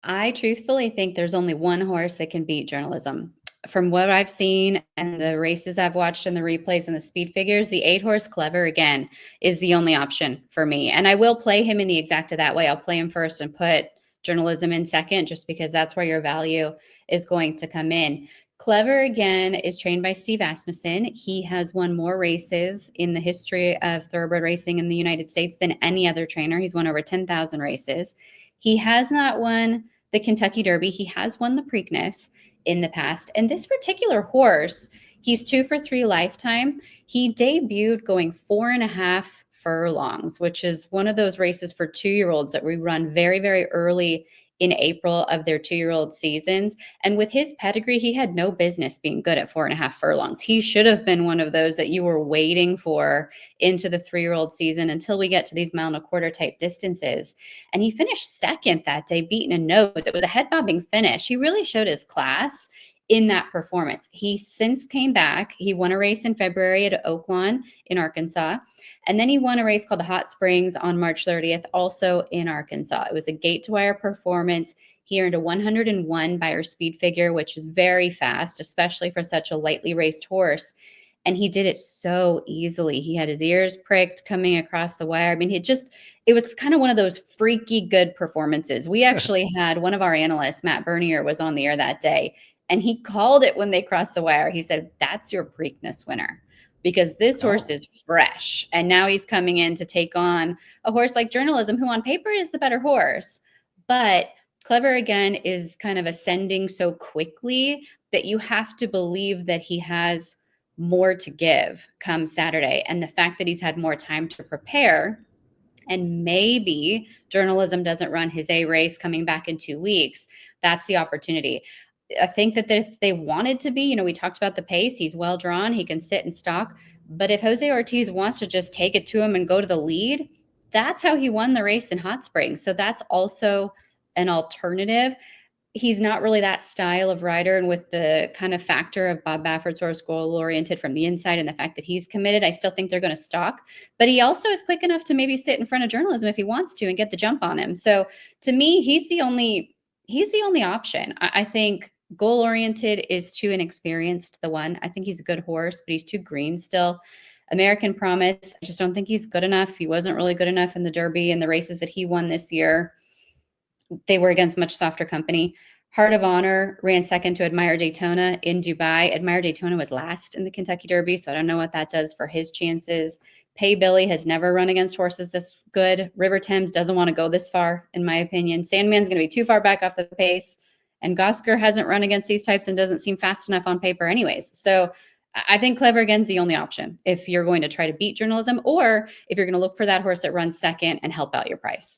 I truthfully think there's only one horse that can beat journalism. From what I've seen and the races I've watched and the replays and the speed figures, the 8 horse Clever again is the only option for me. And I will play him in the exacta that way. I'll play him first and put journalism in second, just because that's where your value is going to come in. Clever again is trained by Steve Asmussen. He has won more races in the history of thoroughbred racing in the United States than any other trainer. He's won over 10,000 races. He has not won the Kentucky Derby. He has won the Preakness in the past. And this particular horse, he's 2 for 3 lifetime. He debuted going 4.5 furlongs, which is one of those races for 2-year-olds that we run very, very early in April of their 2-year-old seasons. And with his pedigree, he had no business being good at 4.5 furlongs. He should have been one of those that you were waiting for into the 3-year-old season until we get to these 1.25 mile type distances. And he finished second that day, beaten a nose. It was a head bobbing finish. He really showed his class in that performance. He since came back. He won a race in February at Oaklawn in Arkansas. And then he won a race called the Hot Springs on March 30th, also in Arkansas. It was a gate to wire performance. He earned a 101 Beyer speed figure, which is very fast, especially for such a lightly raced horse. And he did it so easily. He had his ears pricked coming across the wire. I mean, it was kind of one of those freaky good performances. We actually had one of our analysts, Matt Bernier, was on the air that day, and he called it when they crossed the wire. He said, "That's your Preakness winner." Because this horse is fresh. And now he's coming in to take on a horse like Journalism, who on paper is the better horse. But Clever again is kind of ascending so quickly that you have to believe that he has more to give come Saturday. And the fact that he's had more time to prepare, and maybe Journalism doesn't run his A race coming back in 2 weeks, that's the opportunity. I think that if they wanted to be, we talked about the pace. He's well drawn. He can sit and stalk. But if Jose Ortiz wants to just take it to him and go to the lead, that's how he won the race in Hot Springs. So that's also an alternative. He's not really that style of rider. And with the kind of factor of Bob Baffert's horse goal-oriented from the inside and the fact that he's committed, I still think they're going to stalk. But he also is quick enough to maybe sit in front of Journalism if he wants to and get the jump on him. So to me, he's the only option. I think goal-oriented is too inexperienced, the one. I think he's a good horse, but he's too green still. American Promise, I just don't think he's good enough. He wasn't really good enough in the Derby and the races that he won this year. They were against much softer company. Heart of Honor ran second to Admire Daytona in Dubai. Admire Daytona was last in the Kentucky Derby, so I don't know what that does for his chances. Pay Billy has never run against horses this good. River Thames doesn't want to go this far, in my opinion. Sandman's going to be too far back off the pace. And Gosker hasn't run against these types and doesn't seem fast enough on paper anyways. So I think Clever again's the only option if you're going to try to beat Journalism, or if you're going to look for that horse that runs second and help out your price.